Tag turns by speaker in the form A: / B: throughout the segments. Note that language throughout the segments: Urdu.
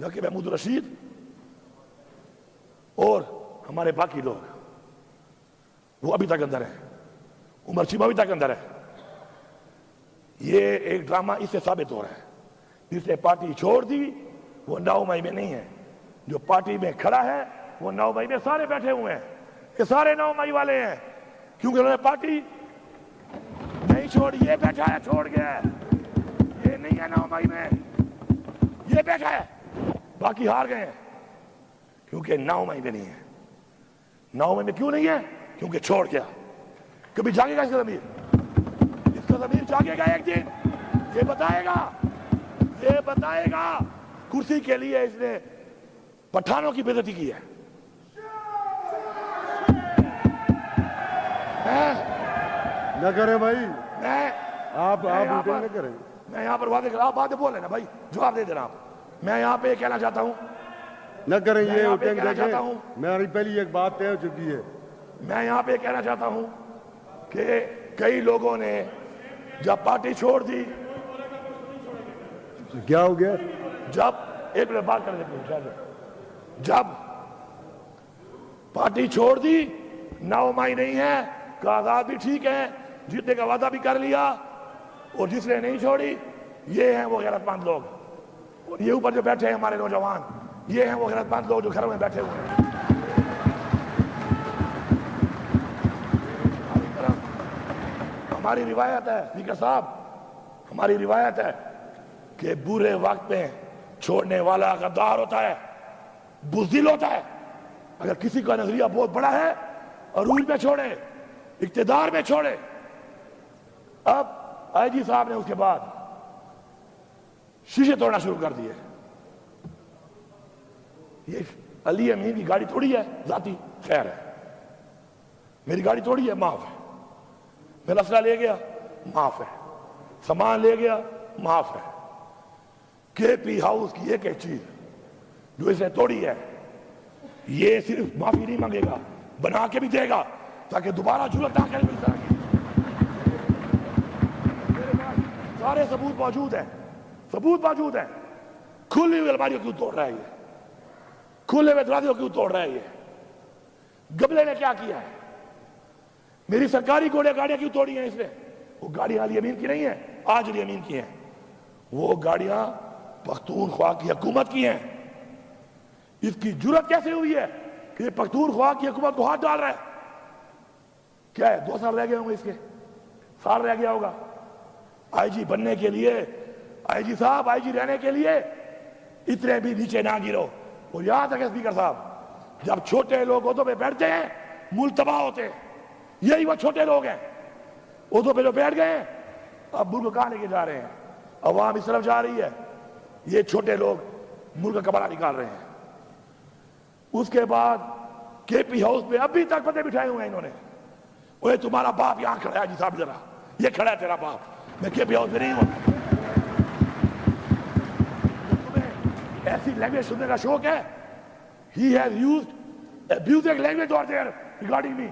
A: جبکہ محمود رشید اور ہمارے باقی لوگ وہ ابھی تک اندر ہیں، عمر چیمہ ابھی تک اندر ہے. یہ ایک ڈرامہ اس سے ثابت ہو رہا ہے، جس نے پارٹی چھوڑ دی وہ 9 مئی میں نہیں ہے، جو پارٹی میں کھڑا ہے وہ 9 مئی میں سارے بیٹھے ہوئے ہیں، یہ سارے 9 مئی والے ہیں، کیونکہ انہوں نے پارٹی نہیں چھوڑی. یہ بیٹھا ہے چھوڑ گیا ہے، یہ نہیں ہے 9 مئی میں، یہ بیٹھا ہے، باقی ہار گئے ہیں کیونکہ 9 مئی میں نہیں ہے. 9 مئی میں کیوں نہیں ہے؟ کیونکہ چھوڑ گیا. کبھی جاگے گا اس کا ضمیر؟ اس کا ضمیر جاگے گا ایک دن، یہ بتائے گا کرسی کے لیے اس نے پٹھانوں کی بے عزتی کی ہے.
B: نہ کریں بھائی، آپ
A: میں
B: نہ کریں.
A: میں یہاں پر واضح کر، آپ باتیں بول رہے نا بھائی، جواب دے دینا آپ. میں یہاں پہ کہنا چاہتا ہوں،
B: نہ کریں
A: میں
B: یہ
A: یہاں پہ
B: اٹھیں
A: کہنا چاہتا
B: دیکھیں.
A: ہوں،
B: میری پہلی ایک بات طے ہو چکی ہے.
A: میں یہاں پہ کہنا چاہتا ہوں کہ کئی لوگوں نے جب پارٹی چھوڑ دی،
B: کیا ہو گیا؟
A: جب ایک منٹ بات کر دیتے ہیں، جب پارٹی چھوڑ دی 9 مئی نہیں ہے، کاغذات بھی ٹھیک ہے، جیتنے کا وعدہ بھی کر لیا، اور جس نے نہیں چھوڑی یہ ہیں وہ غیرت مند لوگ. اور یہ اوپر جو بیٹھے ہیں ہمارے نوجوان، یہ ہیں وہ غیرت مند لوگ جو گھروں میں بیٹھے ہوئے ہیں. ہماری روایت ہے اسپیکر صاحب، ہماری روایت ہے کہ برے وقت میں چھوڑنے والا غدار ہوتا ہے، بزدل ہوتا ہے. اگر کسی کا نظریہ بہت بڑا ہے، عروج میں چھوڑے، اقتدار میں چھوڑے. اب آئی جی صاحب نے اس کے بعد شیشے توڑنا شروع کر دیے. یہ علی امین کی گاڑی تھوڑی ہے ذاتی، خیر ہے، میری گاڑی تھوڑی ہے، معاف ہے. میرا اسلحہ لے گیا، معاف ہے. سامان لے گیا، معاف ہے. کے پی ہاؤس کی ایک چیز جو اسے توڑی ہے، یہ صرف معافی نہیں مانگے گا، بنا کے بھی دے گا تاکہ دوبارہ جرأت نہ کرے. اس طرح کی سارے ثبوت موجود ہیں، کھلی ہوئی الماریوں کیوں توڑ رہا ہے یہ؟ کھلے ہوئے دروازوں کیوں توڑ رہا ہے یہ؟ گبلے نے کیا کیا ہے؟ میری سرکاری گاڑیاں کیوں توڑی ہیں اس نے؟ وہ گاڑیاں علی امین کی نہیں ہیں، آج علی امین کی ہیں. وہ گاڑیاں پختونخوا کی حکومت کی ہیں. اس کی جرأت کیسے ہوئی ہے کہ یہ پختونخوا کی حکومت کو ہاتھ ڈال رہا ہے؟ کیا ہے 2 سال رہ گئے ہوں گے، اس کے سال رہ گیا ہوگا. آئی جی بننے کے لیے، آئی جی صاحب آئی جی رہنے کے لیے اتنے بھی نیچے نہ گرو. اور یاد رکھیں اسپیکر صاحب، جب چھوٹے لوگ عہدوں پہ بیٹھتے ہیں ملک تباہ ہوتے ہیں. یہی وہ چھوٹے لوگ ہیں عہدوں پہ جو بیٹھ گئے ہیں، اب ملک کہاں لے کے جا رہے ہیں؟ عوام اس طرف جا رہی ہے، یہ چھوٹے لوگ ملک کا کپڑا نکال رہے ہیں. اس کے بعد کے پی ہاؤس پہ ابھی تک بندے بٹھائے ہوئے ہیں انہوں نے. وہ تمہارا باپ یہاں کھڑا ہے جی صاحب، ذرا یہ کھڑا ہے تیرا باپ. میں کے پی ہاؤس میں نہیں ہوں. تمہیں ایسی لینگویج سننے کا شوق ہے؟ He has used abusive language over there regarding me.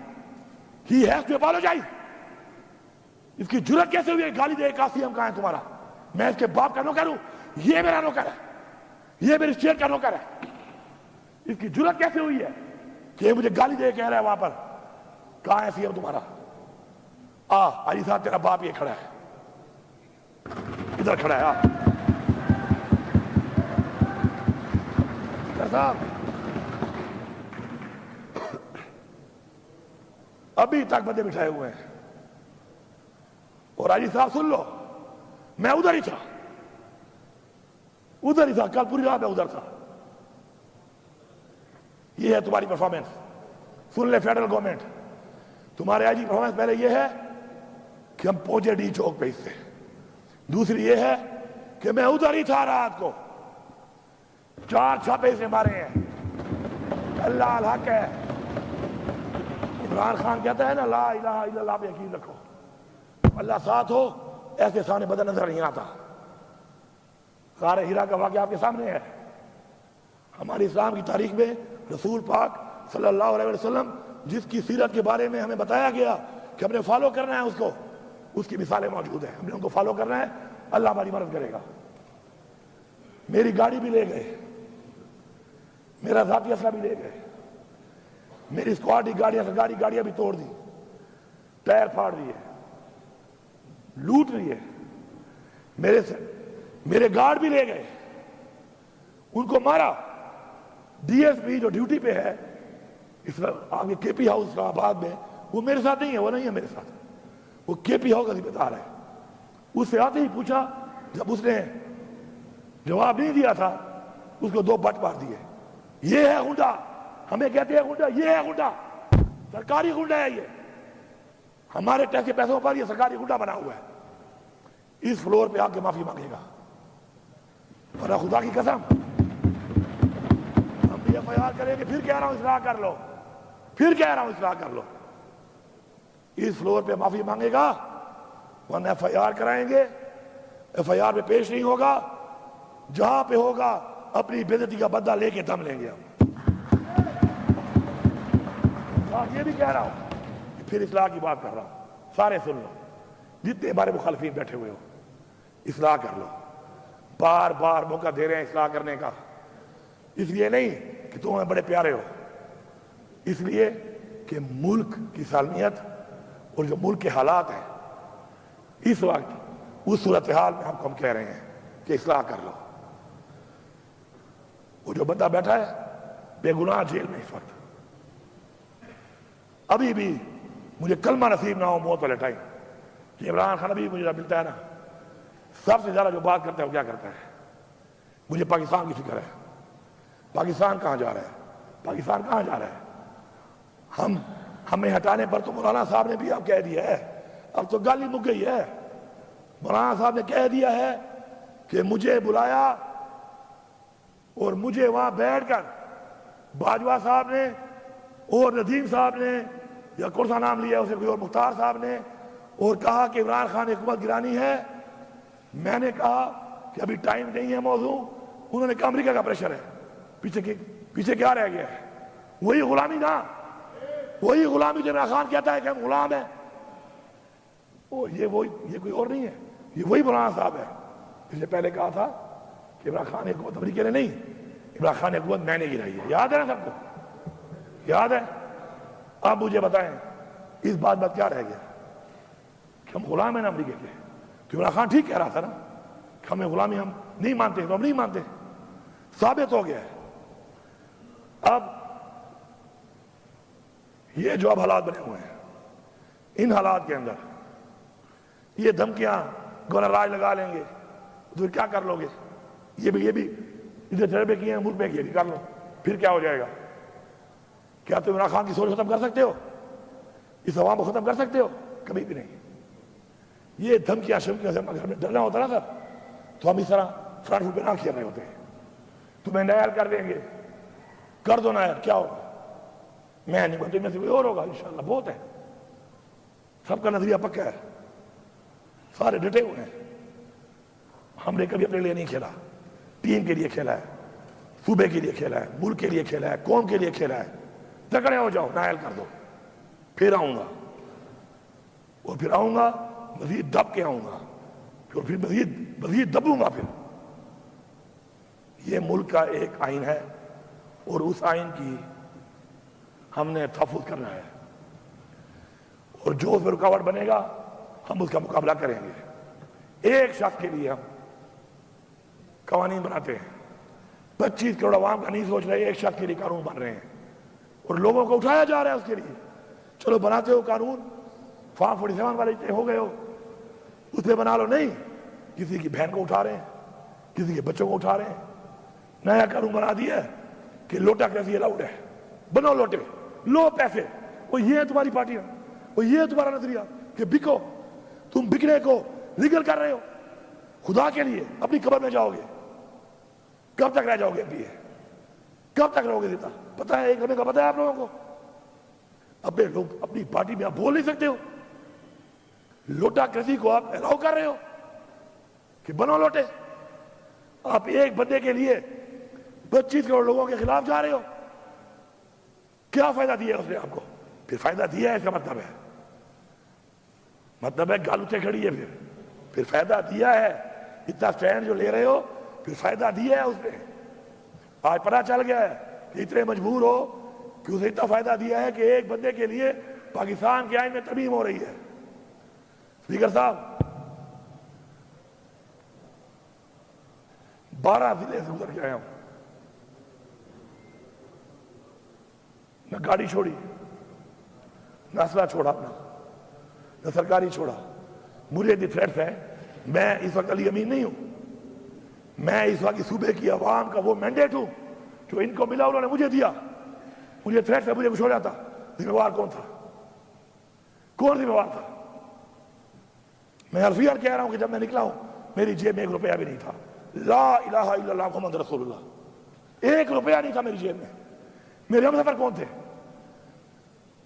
A: He has to apologize. اس کی جرأت کیسے ہوئی ہے گالی دے؟ قاسم کہاں ہے تمہارا؟ میں اس کے باپ کا نوکر ہوں، یہ میرا نوکر ہے، یہ میری اسٹیٹ کا نوکر ہے. اس کی جرأت کیسے ہوئی ہے کہ یہ مجھے گالی دے کہہ رہا ہے وہاں پر؟ کہاں ہے سی ایم تمہارا؟ علی صاحب تیرا باپ یہ کھڑا ہے، ادھر کھڑا ہے. صاحب ابھی تک بندے بٹھائے ہوئے ہیں. اور علی صاحب سن لو، میں ادھر ہی تھا، کل پوری رات میں ادھر تھا. یہ ہے تمہاری پرفارمنس. سن لے فیڈرل گورنمنٹ، تمہارے آئی جی پرفارمنس پہلے یہ ہے کہ ہم پہنچے ڈی چوک پہ اس سے. دوسری یہ ہے کہ میں ادھر ہی تھا رات کو، 4 چھاپے سے مارے ہیں. اللہ الحق ہے. عمران خان کہتا ہے نا لا الہ الا اللہ پہ یقین رکھو، اللہ ساتھ ہو ایسے سامنے بدن نظر نہیں آتا. غار ہیرا کا واقعہ آپ کے سامنے ہے. ہماری اسلام کی تاریخ میں رسول پاک صلی اللہ علیہ وسلم جس کی سیرت کے بارے میں ہمیں بتایا گیا کہ ہم نے فالو کرنا ہے اس کو، اس کی مثالیں موجود ہیں. ہم نے ان کو فالو کرنا ہے، اللہ ہماری مدد کرے گا. میری گاڑی بھی لے گئے، میرا ذاتی اسلحہ بھی لے گئے، میری اسکواڈ کی گاڑیاں سرکاری گاڑیاں بھی توڑ دی، ٹائر پھاڑ دیے، لوٹ لیے، میرے گارڈ بھی لے گئے، ان کو مارا۔ ڈی ایس پی جو ڈیوٹی پہ ہے آگے کے پی ہاؤس اسلام آباد میں، وہ میرے ساتھ نہیں ہے، وہ نہیں ہے میرے ساتھ، وہ کے پی ہاؤس کا ذمہ دار ہے۔ اس سے آتے ہی پوچھا، جب اس نے جواب نہیں دیا تھا اس کو 2 بٹ مار دیے۔ یہ ہے غنڈہ، ہمیں کہتے ہیں غنڈہ، یہ ہے غنڈہ، سرکاری غنڈہ ہے، یہ ہمارے ٹیکس کے پیسوں پر یہ سرکاری غنڈہ بنا ہوا ہے۔ اس فلور پہ آ کے معافی مانگے گا، ورنہ خدا کی قسم ہم بھی ایف آئی آر کریں گے، پھر کہہ رہا ہوں اصلاح کر لو، پھر کہہ رہا ہوں اصلاح کر لو۔ اس فلور پہ معافی مانگے گا، ورنہ ایف آئی آر کرائیں گے، ایف آئی آر پہ پیش نہیں ہوگا، جہاں پہ ہوگا اپنی بے عزتی کا بدلہ لے کے دم لیں گے ہم۔ یہ بھی کہہ رہا ہوں کہ پھر اصلاح کی بات کر رہا ہوں، سارے سن لو، جتنے ہمارے مخالفین بیٹھے ہوئے ہو، اصلاح کر لو۔ بار بار موقع دے رہے ہیں اصلاح کرنے کا، اس لیے نہیں کہ تم ہمیں بڑے پیارے ہو، اس لیے کہ ملک کی سالمیت اور جو ملک کے حالات ہیں اس وقت، اس صورتحال میں ہم کہہ رہے ہیں کہ اصلاح کر لو۔ وہ جو بندہ بیٹھا ہے بے گناہ جیل میں اس وقت، ابھی بھی مجھے کلمہ نصیب نہ ہو موت والے ٹائم کہ عمران خان ابھی مجھے ملتا ہے نا، سب سے زیادہ جو بات کرتا ہے وہ کیا کرتا ہے؟ مجھے پاکستان کی فکر ہے، پاکستان کہاں جا رہا ہے، پاکستان کہاں جا رہا ہے؟ ہمیں ہٹانے پر تو مولانا صاحب نے بھی اب کہہ دیا ہے، اب تو گالی مک گئی ہے، مولانا صاحب نے کہہ دیا ہے کہ مجھے بلایا اور مجھے وہاں بیٹھ کر باجوہ صاحب نے اور ندیم صاحب نے، یا کون سا نام لیا اسے کوئی اور، مختار صاحب نے، اور کہا کہ عمران خان نے حکومت گرانی ہے۔ میں نے کہا کہ ابھی ٹائم نہیں ہے موضوع، انہوں نے کہا امریکہ کا پریشر ہے، پیچھے کیا رہ گیا ہے؟ وہی غلامی نا، وہی غلامی جو عمران خان کہتا ہے کہ ہم غلام ہیں، یہ کوئی اور نہیں ہے، یہ وہی مولانا صاحب ہے جس نے پہلے کہا تھا کہ عمران خان نے حکومت امریکہ نے نہیں، عمران خان نے حکومت میں نے گرائی ہے۔ یاد ہے نا سب کو؟ یاد ہے؟ اب مجھے بتائیں اس بات کیا رہ گیا کہ ہم غلام ہیں نا امریکہ کے؟ کہ عمران خان ٹھیک کہہ رہا تھا نا کہ ہمیں غلامی ہم نہیں مانتے، تو ہم نہیں مانتے، ثابت ہو گیا ہے۔ اب یہ جو اب حالات بنے ہوئے ہیں، ان حالات کے اندر یہ دھمکیاں گورنر راج لگا لیں گے تو کیا کر لو گے؟ یہ بھی ادھر تجربے کیے ہیں ملک میں، یہ بھی کر لو، پھر کیا ہو جائے گا؟ کیا تم عمران خان کی سوچ ختم کر سکتے ہو؟ اس عوام کو ختم کر سکتے ہو؟ کبھی بھی نہیں۔ یہ دھمکیاں شمکیاں سے اگر ہمیں ڈرنا ہوتا نا سر، تو ہم اس طرح فرنٹ فٹ پہ نہ کھیل رہے ہوتے ہیں۔ تمہیں نائر کر دیں گے، کر دو نائر، کیا ہوگا؟ میں نہیں بولتے، میں سے کوئی اور ہوگا انشاءاللہ، بہت ہے، سب کا نظریہ پکا ہے، سارے ڈٹے ہوئے ہیں۔ ہم نے کبھی اپنے لیے نہیں کھیلا، ٹیم کے لیے کھیلا ہے، صوبے کے لیے کھیلا ہے، ملک کے لیے کھیلا ہے، قوم کے لیے کھیلا ہے۔ تکڑے ہو جاؤ، نائل کر دو، پھر آؤں گا، اور پھر آؤں گا مزید دب کے آؤں گا، پھر مزید دبوں گا۔ پھر یہ ملک کا ایک آئین ہے اور اس آئین کی ہم نے تحفظ کرنا ہے، اور جو اس میں رکاوٹ بنے گا ہم اس کا مقابلہ کریں گے۔ ایک شخص کے لیے ہم قوانین بناتے ہیں، 25 کروڑ عوام کا نہیں سوچ رہے، ایک شخص کے لیے قانون بن رہے ہیں اور لوگوں کو اٹھایا جا رہا ہے اس کے لیے۔ چلو بناتے ہو قانون، فارم 47 والے اتنے ہو گئے ہو، اس پہ بنا لو، نہیں، کسی کی بہن کو اٹھا رہے ہیں، کسی کے بچوں کو اٹھا رہے ہیں۔ نیا قانون بنا دیا ہے کہ لوٹا کیسی الاؤڈ ہے، بنو لوٹے، لو پیسے، وہ یہ ہے تمہاری پارٹیاں، وہ یہ ہے تمہارا نظریہ کہ بکو، تم بکنے کو لیگل کر رہے ہو۔ خدا کے لیے اپنی قبر میں جاؤ گے، کب تک رہ جاؤ گے؟ کب تک رہو گے زندہ؟ پتہ ہے، ایک ہمیں کا پتہ ہے آپ لوگوں کو، اپنے لوگ اپنی پارٹی میں آپ بول نہیں سکتے ہو، لوٹا کسی کو آپ الاؤ کر رہے ہو کہ بنو لوٹے۔ آپ ایک بندے کے لیے 25 کروڑ لوگوں کے خلاف جا رہے ہو، کیا فائدہ دیا ہے اس نے آپ کو؟ پھر فائدہ دیا ہے، اس کا مطلب ہے گال اٹھے کھڑی ہے، پھر فائدہ دیا ہے، اتنا سٹینڈ جو لے رہے ہو، پھر فائدہ دیا ہے اس نے۔ آج پتہ چل گیا ہے کہ اتنے مجبور ہو کہ اسے اتنا فائدہ دیا ہے کہ ایک بندے کے لیے پاکستان کے آئین میں ترمیم ہو رہی ہے. اسپیکر صاحب 12 ضلع سے گزر کے آیا ہوں, نہ گاڑی چھوڑی, نہ اسلحہ چھوڑا اپنا, نہ سرکاری چھوڑا. مجھے دی تھریٹس ہے. میں اس وقت علی امین نہیں ہوں, میں اس وقت صوبے کی عوام کا وہ مینڈیٹ ہوں جو ان کو ملا, انہوں نے مجھے دیا. مجھے تھریٹس ہے, مجھے کچھ ہو جاتا, ذمہ وار کون تھا؟ کون ذمہ وار تھا؟ میں حرفیاً کہہ رہا ہوں کہ جب میں نکلا ہوں میری جیب میں 1 روپیہ بھی نہیں تھا. لا الہ الا اللہ محمد رسول اللہ, 1 روپیہ نہیں تھا میری جیب میں. میرے ہم سفر کون تھے؟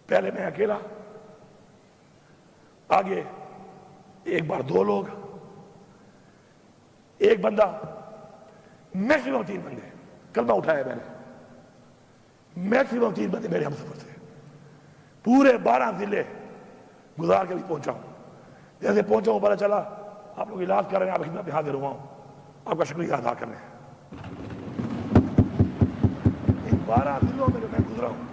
A: پہلے میں اکیلا, آگے ایک بار 2 لوگ, ایک بندہ, میکسیمم 3 بندے. کلمہ اٹھایا میں نے, میکسیمم 3 بندے میرے ہم سفر تھے. پورے 12 ضلع گزار کے بھی پہنچا ہوں. جیسے پہنچا ہوں پتہ چلا آپ لوگ علاج کر رہے ہیں, آپ خدمت میں حاضر ہوا ہوں, آپ کا شکریہ ادا کرنے. ان 12 ضلعوں میں جو میں گزرا ہوں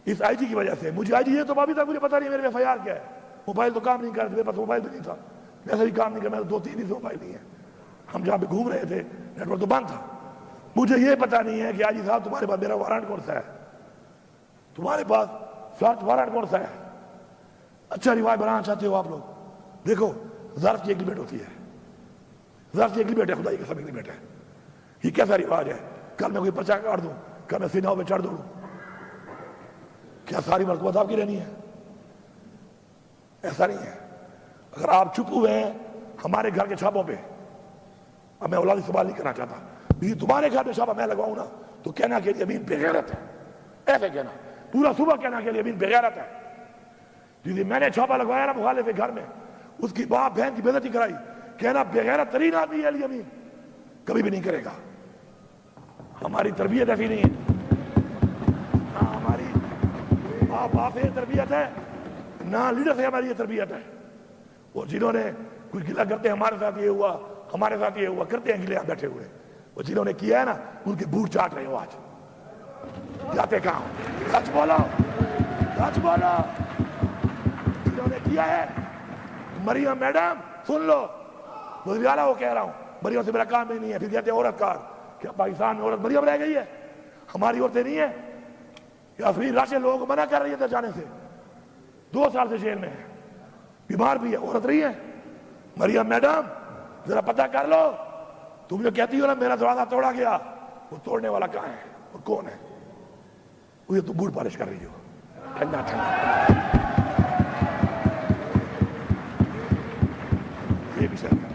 A: اس آئی جی کی وجہ سے. مجھے آئی جی یہ تو ابھی تک مجھے پتا نہیں میرے ایف آئی آر کیا ہے. موبائل تو کام نہیں کر رہے, میرے پاس موبائل بھی نہیں تھا, ویسے بھی کام نہیں کر, میرے 2-3 ہی موبائل نہیں ہے. ہم جہاں پہ گھوم رہے تھے نیٹ ورک تو بند تھا. مجھے یہ پتا نہیں ہے کہ آئی جی صاحب تمہارے پاس میرا وارنٹ کون سا ہے, تمہارے پاس سرچ وارنٹ کون سا ہے. اچھا رواج بنانا چاہتے ہو آپ لوگ, دیکھو ظرف کی ایگریمنٹ ہوتی ہے, ظرف کی ایگریمنٹ ہے, خدائی قسم ایگریمنٹ ہے. یہ کیسا رواج ہے؟ کل میں کوئی پرچہ کاٹ دوں, کل میں سیناؤں پہ چڑھ دوڑوں, کیا ساری مرتبہ آپ کی رہنی ہے؟ ایسا نہیں ہے. اگر آپ چپ ہوئے ہیں ہمارے گھر کے چھاپوں پہ, اب میں اولادی سوال نہیں کرنا چاہتا, لیکن تمہارے گھر میں چھاپا میں لگواؤں نا تو کہنا کہ امین بے غیرت ہے, ایسے کہنا پورا صبح کہنا کہ امین بے غیرت ہے. جی میں نے چھاپا لگوایا نا مخالف کے گھر میں, اس کی باپ بہن کی بے عزتی کرائی, کہنا بے غیرت ترین آدمی ہے علی امین, کبھی بھی نہیں کرے گا. ہماری تربیت ایسی نہیں ہے, نہ ہماری باپ سے تربیت ہے, نہ لیڈر سے ہماری یہ تربیت ہے. وہ جنہوں نے کچھ گلا کرتے ہیں ہمارے ساتھ یہ ہوا, ہمارے ساتھ یہ ہوا, کرتے ہیں گلے آپ بیٹھے ہوئے, وہ جنہوں نے کیا ہے نا ان کے بوٹ چاٹ رہے ہو آج. جاتے کہاں؟ سچ بولو, سچ بولو. جنہوں نے کیا ہے, مریم میڈم سن لو, وزیر اعلیٰ وہ کہہ رہا ہوں, مریم سے میرا کام بھی نہیں ہے. پھر کہتے ہیں عورت کار, کیا پاکستان میں عورت مریم رہ گئی ہے؟ ہماری عورتیں نہیں ہیں. افرین راشد لوگوں کو منع کر رہی ہے جانے سے, 2 سال سے جیل میں ہے, بیمار بھی ہے, عورت رہی ہے. مریم میڈم ذرا پتہ کر لو, تم جو کہتی ہو نا میرا دروازہ توڑا گیا, وہ توڑنے والا کہاں ہے اور کون ہے؟ وہ تو بوٹ پالش کر رہی ہو, ٹھنڈا ٹھنڈا. یہ بھی شاید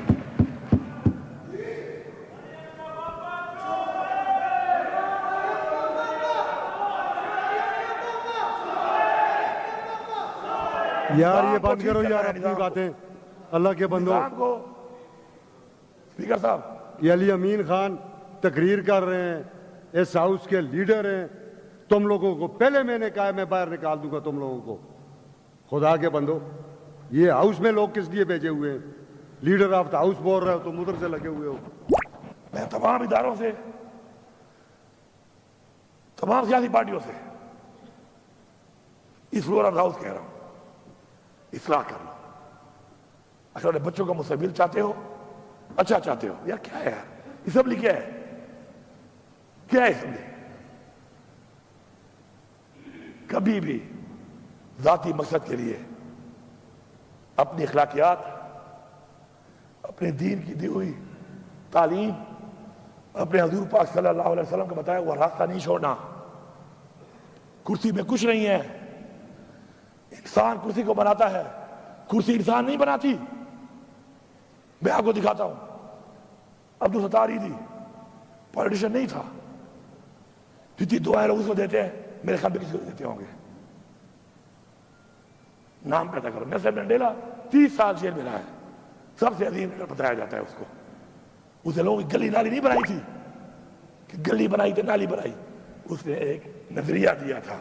B: یار یہ بند کرو یار اپنی باتیں, اللہ کے بندو.
A: اسپیکر صاحب
B: یہ علی امین خان تقریر کر رہے ہیں, اس ہاؤس کے لیڈر ہیں. تم لوگوں کو پہلے میں نے کہا میں باہر نکال دوں گا تم لوگوں کو. خدا کے بندو, یہ ہاؤس میں لوگ کس لیے بھیجے ہوئے ہیں؟ لیڈر آف دا ہاؤس بول رہے ہو, تم ادھر سے لگے ہوئے ہو.
A: میں تمام اداروں سے, تمام سیاسی پارٹیوں سے اس فلور آف دا ہاؤس کہہ رہا ہوں, اصلاح کر لو. اگر بچوں کا مستقبل چاہتے ہو, اچھا چاہتے ہو, یار کیا ہے یار اسمبلی, کیا ہے, کیا ہے اسمبلی؟ کبھی بھی ذاتی مقصد کے لیے اپنی اخلاقیات, اپنے دین کی دی ہوئی تعلیم, اپنے حضور پاک صلی اللہ علیہ وسلم کا بتایا وہ راستہ نہیں چھوڑنا. کرسی میں کچھ نہیں ہے, انسان کرسی کو بناتا ہے, کرسی انسان نہیں بناتی. میں آپ کو دکھاتا ہوں, عبدالستار عیدی پولیٹیشین نہیں تھا, جتنی دعائیں لوگ اس کو دیتے ہیں میرے خیال میں کسی کو دیتے ہوں گے. نام پیدا کرو. نیلسن منڈیلا 30 سال جیل میں رہا ہے, سب سے عظیم لیڈر بتایا جاتا ہے اس کو. اسے لوگوں کی گلی نالی نہیں بنائی تھی کہ گلی بنائی تو نالی بنائی, اس نے ایک نظریہ دیا تھا,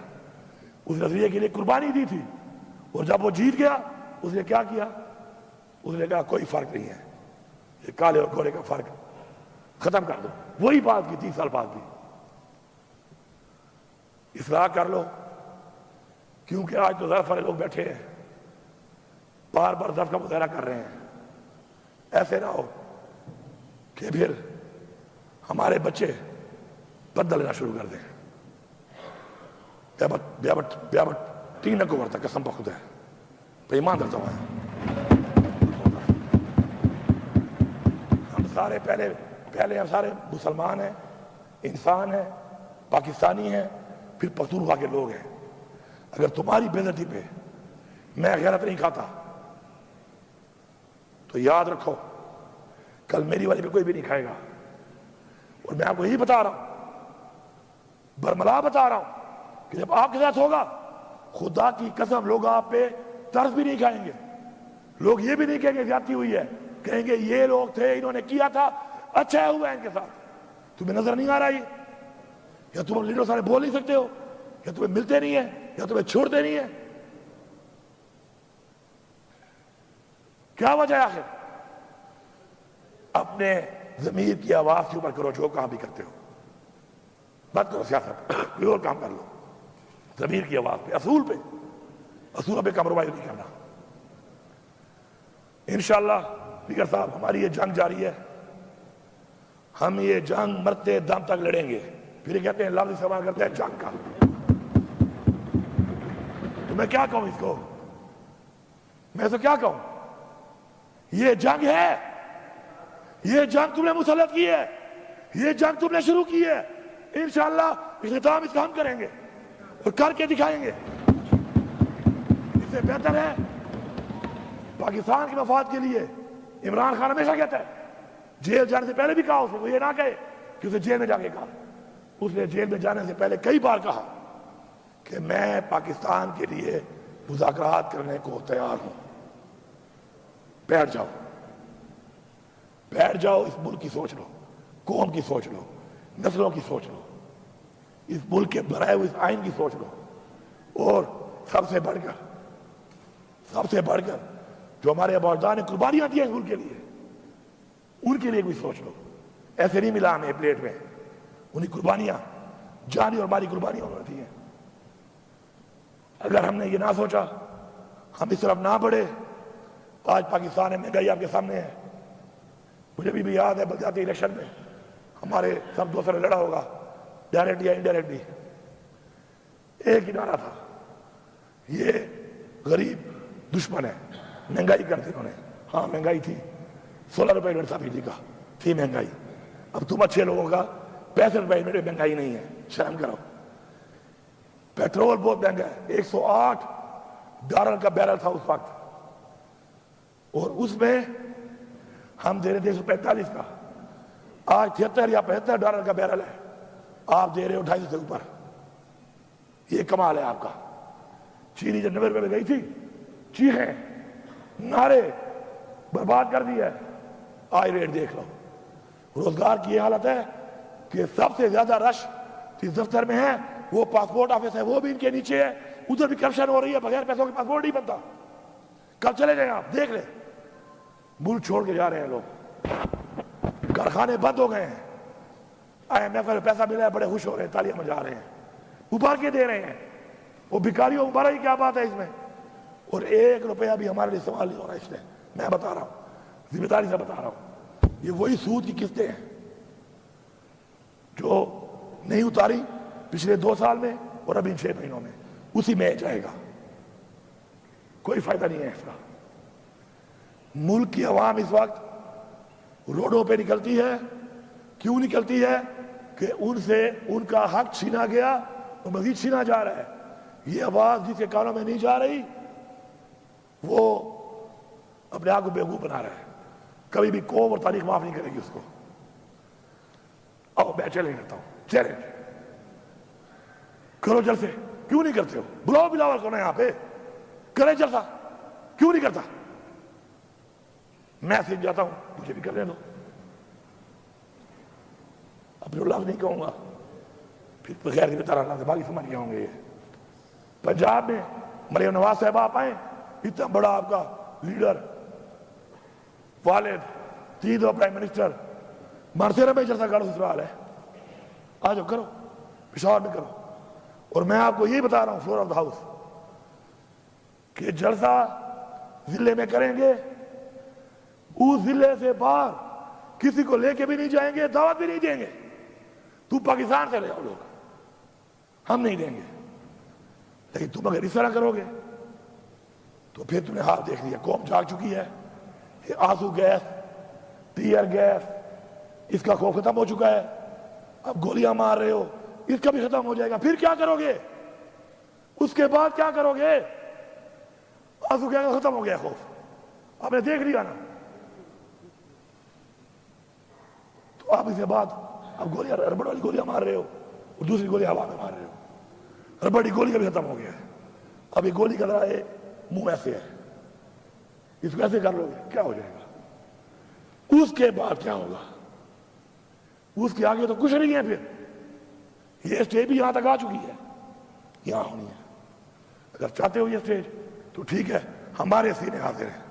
A: اس نظریے کے لیے قربانی دی تھی, اور جب وہ جیت گیا اس نے کیا کیا؟ اس نے کہا کوئی فرق نہیں ہے, یہ کالے اور گورے کا فرق ختم کر دو. وہی بات کی 30 سال بعد بھی. اصلاح کر لو، کیونکہ آج تو ظرف والے لوگ بیٹھے ہیں بار بار ظرف کا مظاہرہ کر رہے ہیں. ایسے نہ ہو کہ پھر ہمارے بچے بدل لینا شروع کر دیں. بیابٹ تین کو ورتا قسم پہ خدا ہے پہ ایمان درتا ہوا ہے. ہم سارے پہلے ہم سارے مسلمان ہیں، انسان ہیں، پاکستانی ہیں، پھر پختونخوا کے لوگ ہیں. اگر تمہاری بے عزتی پہ میں غیرت نہیں کھاتا تو یاد رکھو کل میری والی پہ کوئی بھی نہیں کھائے گا. اور میں آپ کو یہی بتا رہا ہوں، برملا بتا رہا ہوں کہ جب آپ کے ساتھ ہوگا خدا کی قسم لوگ آپ پہ ترس بھی نہیں کھائیں گے. لوگ یہ بھی نہیں کہیں گے زیادتی ہوئی ہے، کہیں گے یہ لوگ تھے انہوں نے کیا تھا اچھا ہوا ہے ان کے ساتھ. تمہیں نظر نہیں آ رہا یہ؟ یا تم لیڈر سارے بول نہیں سکتے ہو؟ یا تمہیں ملتے نہیں ہیں؟ یا تمہیں چھوڑتے نہیں ہیں؟ کیا وجہ ہے آخر؟ اپنے ضمیر کی آواز کے اوپر کرو جو کام بھی کرتے ہو. بات کرو سیاست، کوئی اور کام کر لو. ضمیر کی آواز پہ، اصولوں پہ کمپرومائز نہیں کرنا. انشاءاللہ اسپیکر صاحب ہماری یہ جنگ جاری ہے. ہم یہ جنگ مرتے دم تک لڑیں گے. پھر یہ کہتے ہیں لفظ استعمال کرتے ہیں جنگ کا. تو میں کیا کہوں اس کو؟ میں تو کیا کہوں؟ یہ جنگ ہے، یہ جنگ تم نے مسلط کی ہے، یہ جنگ تم نے شروع کی ہے. انشاءاللہ اختتام اس کا ہم کریں گے اور کر کے دکھائیں گے. اس سے بہتر ہے پاکستان کے مفاد کے لیے. عمران خان ہمیشہ کہتا ہے، جیل جانے سے پہلے بھی کہا اس کو، یہ نہ کہے کہ اسے جیل میں جا کے کہا. اس نے جیل میں جانے سے پہلے کئی بار کہا کہ میں پاکستان کے لیے مذاکرات کرنے کو تیار ہوں. بیٹھ جاؤ، اس ملک کی سوچ لو، قوم کی سوچ لو، نسلوں کی سوچ لو، اس ملک کے بنائے ہوئے اس آئین کی سوچ لو. اور سب سے بڑھ کر جو ہمارے اباجداد نے قربانیاں دی ہیں اس ملک کے لیے، ان کے لیے کوئی سوچ لو. ایسے نہیں ملا ہمیں پلیٹ میں، انہیں قربانیاں جانی اور مالی قربانیاں انہوں نے دی ہیں. اگر ہم نے یہ نہ سوچا، ہم اس طرف نہ بڑھے، آج پاکستان میں مہنگائی آپ کے سامنے ہے. مجھے بھی یاد ہے بلدیاتی الیکشن میں ہمارے سب دوستوں نے لڑا ہوگا، ڈائریکٹ یا انڈائریکٹلی. ایک ہی نعرہ تھا، یہ غریب دشمن ہے. مہنگائی کر دی انہوں نے. ہاں مہنگائی تھی، 16 روپے یونٹ تھا بجلی کا، تھی مہنگائی. اب تم اچھے لوگوں کا 65 روپے یونٹ مہنگائی نہیں ہے، شرم کرو. پیٹرول بہت مہنگا ہے، $108 کا بیرل تھا اس وقت، اور اس میں ہم دے رہے تھے 145 کا. آج 73 یا $75 کا بیرل ہے، آپ دے رہے ہو 250 سے اوپر. یہ کمال ہے آپ کا. چینی جب 90 روپے میں گئی تھی، چیخیں نعرے برباد کر دی ہے. آج ریٹ دیکھ لو. روزگار کی یہ حالت ہے کہ سب سے زیادہ رش جس دفتر میں ہے وہ پاسپورٹ آفس ہے، وہ بھی ان کے نیچے ہے. ادھر بھی کرپشن ہو رہی ہے، بغیر پیسوں کے پاسپورٹ نہیں بنتا. کل چلے جائیں آپ دیکھ لیں، ملک چھوڑ کے جا رہے ہیں لوگ، کارخانے بند ہو گئے ہیں. IMF میں پیسہ ملا ہے، بڑے خوش ہو رہے ہیں، تالیاں بجا رہے ہیں، ابھار کے دے رہے ہیں. وہ بھکاریوں ابھارا ہی کیا بات ہے اس میں. اور 1 روپیہ بھی ہمارے لیے استعمال نہیں ہو رہا اس میں. میں بتا رہا ہوں، ذمہ داری سے بتا رہا ہوں. یہ وہی سود کی قسطیں ہیں جو نہیں اتاری پچھلے 2 سال میں اور اب ان 6 مہینوں میں، اسی میں جائے گا. کوئی فائدہ نہیں ہے اس کا. ملک کی عوام اس وقت روڈوں پہ نکلتی ہے. کیوں نکلتی ہے؟ کہ ان سے ان کا حق چھینا گیا اور مزید چھینا جا رہا ہے. یہ آواز جس کے کانوں میں نہیں جا رہی وہ اپنے آپ کو بیوقوف بنا رہا ہے. کبھی بھی قوم اور تاریخ معاف نہیں کرے گی اس کو. آؤ میں چیلنج کرتا ہوں، چیلنج کرو جلسے. کیوں نہیں کرتے ہو؟ بلاؤ بلاول کو نا یہاں پہ، کرے جلسہ. کیوں نہیں کرتا؟ میں سیکھ جاتا ہوں، مجھے بھی کرنے دو. اپنے لفظ نہیں کہوں گا، پھر بغیر کی طرح اللہ سے باقی سمجھ گئے ہوں گے. پنجاب میں مریم نواز صاحب آپ آئیں، اتنا بڑا آپ کا لیڈر، والد، 3 دفعہ پرائم منسٹر، مرتے رہے جیسا گاڑو سسرال ہے. آ جاؤ کرو، پشاور میں کرو. اور میں آپ کو یہی بتا رہا ہوں فلور آف دا ہاؤس کہ جلسہ ضلع میں کریں گے، اس ضلع سے باہر کسی کو لے کے بھی نہیں جائیں گے، دعوت بھی نہیں دیں گے. تو پاکستان سے لے آؤ لوگ، ہم نہیں دیں گے. لیکن تم اگر اس طرح کرو گے تو پھر تم نے حال دیکھ لیا. قوم جاگ چکی ہے. یہ آنسو گیس، ٹیئر گیس، اس کا خوف ختم ہو چکا ہے. اب گولیاں مار رہے ہو، اس کا بھی ختم ہو جائے گا. پھر کیا کرو گے؟ اس کے بعد کیا کرو گے؟ آنسو گیس ختم ہو گیا، خوف آپ نے دیکھ لیا نا. تو آپ اس کے بعد اب گولیاں، ربڑ والی گولیاں مار رہے ہو اور دوسری گولی ہوا میں مار رہے ہو. ربڑ کی گولی کا بھی ختم ہو گیا ہے. اب یہ گولی کا ذرا منہ ایسے ہے، اس کو ایسے کر لو گے کیا ہو جائے گا؟ اس کے بعد کیا ہوگا؟ اس کے آگے تو کچھ نہیں ہے. پھر یہ اسٹیج بھی یہاں تک آ چکی ہے، یہاں ہونی ہے. اگر چاہتے ہو یہ اسٹیج تو ٹھیک ہے، ہمارے سینے حاضر ہیں.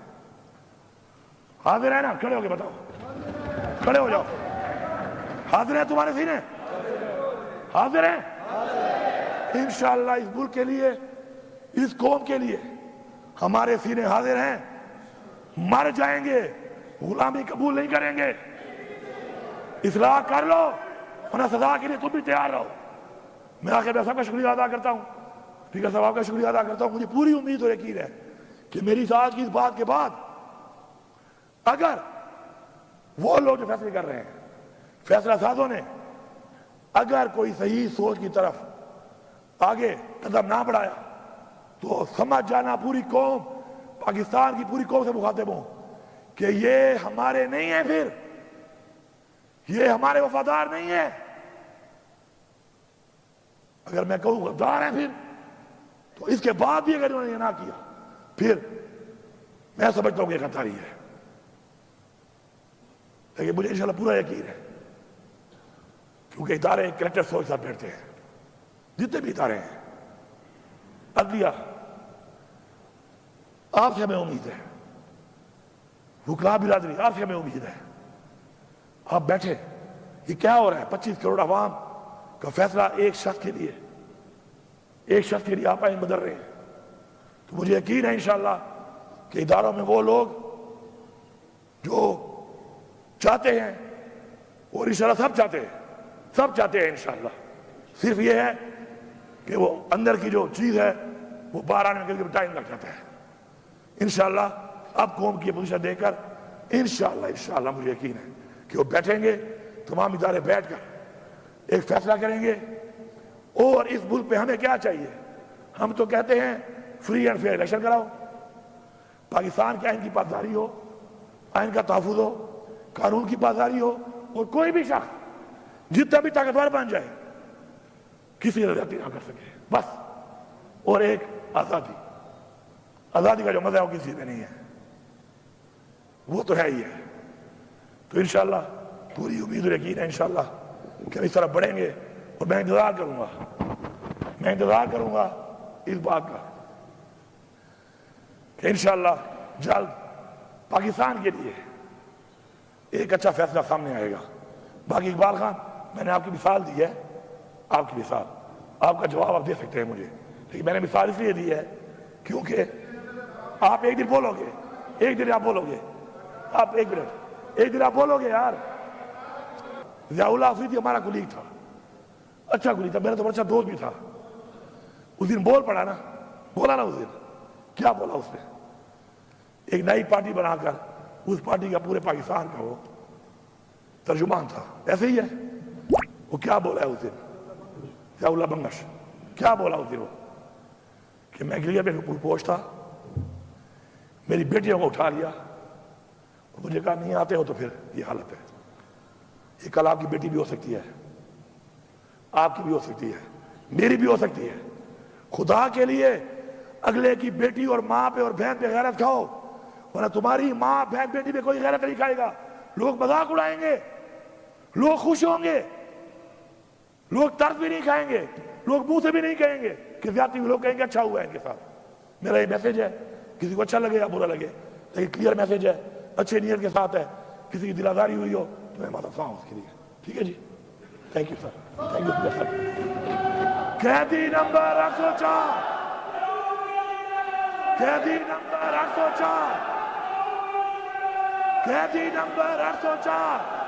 A: حاضر ہے نا؟ کھڑے ہو کے بتاؤ، کھڑے ہو جاؤ. حاضر ہیں تمہارے سینے؟ حاضر ہیں انشاءاللہ. اس ملک کے لیے، اس قوم کے لیے ہمارے سینے حاضر ہیں. مر جائیں گے، غلامی قبول نہیں کریں گے. اصلاح کر لو، ورنہ سزا کے لیے تم بھی تیار رہو. میں آخر میں سب کا شکریہ ادا کرتا ہوں، اسپیکر صاحب کا شکریہ ادا کرتا ہوں. مجھے پوری امید اور یقین ہے کہ میری آج کی اس بات کے بعد اگر وہ لوگ جو فیصلے کر رہے ہیں، فیصلہ سازوں نے اگر کوئی صحیح سوچ کی طرف آگے قدم نہ بڑھایا تو سمجھ جانا پوری قوم، پاکستان کی پوری قوم سے مخاطب ہوں کہ یہ ہمارے نہیں ہیں، پھر یہ ہمارے وفادار نہیں ہیں. اگر میں کہوں غدار ہیں پھر، تو اس کے بعد بھی اگر انہوں نے یہ نہ کیا پھر میں سمجھتا ہوں کہ غداری ہے. لیکن مجھے انشاءاللہ پورا یقین ہے، کیونکہ ادارے کریکٹر سوچ ساتھ بیٹھتے ہیں. جتنے بھی ادارے ہیں، عدلیہ، آپ سے ہمیں امید ہے، وکلاء برادری، آپ سے ہمیں امید ہے. آپ بیٹھے، یہ کیا ہو رہا ہے؟ 25 کروڑ عوام کا فیصلہ ایک شخص کے لیے، ایک شخص کے لیے آپ آئین بدل رہے ہیں. تو مجھے یقین ہے انشاءاللہ کہ اداروں میں وہ لوگ جو چاہتے ہیں، اور انشاءاللہ سب چاہتے ہیں، سب چاہتے ہیں انشاءاللہ. صرف یہ ہے کہ وہ اندر کی جو چیز ہے وہ باہر آنے میں ٹائم لگ جاتا ہے. انشاءاللہ اب قوم کی پوزیشن دے کر انشاءاللہ مجھے یقین ہے کہ وہ بیٹھیں گے، تمام ادارے بیٹھ کر ایک فیصلہ کریں گے. اور اس ملک پہ ہمیں کیا چاہیے؟ ہم تو کہتے ہیں فری اینڈ فیئر الیکشن کراؤ، پاکستان کے آئین کی پاسداری ہو، آئین کا تحفظ ہو، قانون کی پاسداری ہو، اور کوئی بھی شخص جتنا بھی طاقتور بن جائے کسی کی زیادتی نہ کر سکے بس. اور ایک آزادی کا جو مزہ ہے وہ کسی میں نہیں ہے، وہ تو ہے ہی ہے. تو انشاءاللہ پوری امید اور یقین ہے انشاءاللہ کہ ہم اس طرح بڑھیں گے. اور میں انتظار کروں گا اس بات کا کہ انشاءاللہ جلد پاکستان کے لیے ایک اچھا فیصلہ سامنے آئے گا. باقی اقبال خان، میں نے آپ کی مثال دی ہے، آپ کی مثال، آپ کا جواب آپ دے سکتے ہیں مجھے، لیکن میں نے مثال اس لیے دی ہے کیونکہ آپ ایک دن بولو گے، ایک دن آپ بولو گے، آپ ایک دن آپ بولو گے. یار ضیاء اللہ افریدی ہمارا کولیگ تھا، اچھا کولیگ تھا، میرا تو اچھا دوست بھی تھا. اس دن بولا نا اس دن کیا بولا اس نے؟ ایک نئی پارٹی بنا کر اس پارٹی کا پورے پاکستان کا وہ ترجمان تھا. ایسے ہی ہے وہ کیا بولا ہے اس دن ضیاء اللہ بنگش؟ کیا بولا اس دن وہ کہ میں گلیئر میں پوچھ تھا، میری بیٹیوں کو اٹھا لیا، مجھے کہا نہیں آتے ہو تو پھر یہ حالت ہے. یہ کل آپ کی بیٹی بھی ہو سکتی ہے، آپ کی بھی ہو سکتی ہے، میری بھی ہو سکتی ہے. خدا کے لیے اگلے کی بیٹی اور ماں پہ اور بہن پہ غیرت کھاؤ، ورنہ تمہاری ماں بہن بیٹی پہ کوئی غیرت نہیں کھائے گا. لوگ مذاق اڑائیں گے، لوگ خوش ہوں گے، لوگ طرز بھی نہیں کھائیں گے، لوگ منہ سے بھی نہیں کہیں گے کہ زیادتی ہوئی، لوگ کہیں گے اچھا ہوا ہے ان کے ساتھ. میرا یہ میسج ہے، کسی کو اچھا لگے یا برا لگے لیکن کلیئر میسج ہے، اچھے نیت کے ساتھ ہے. کسی کی دل آزاری ہوئی ہو تو میں معذرت خواہ ہوں اس کے لیے. ٹھیک ہے جی، thank you sir, thank you sir. قیدی نمبر 804 قیدی نمبر 804 قیدی نمبر 804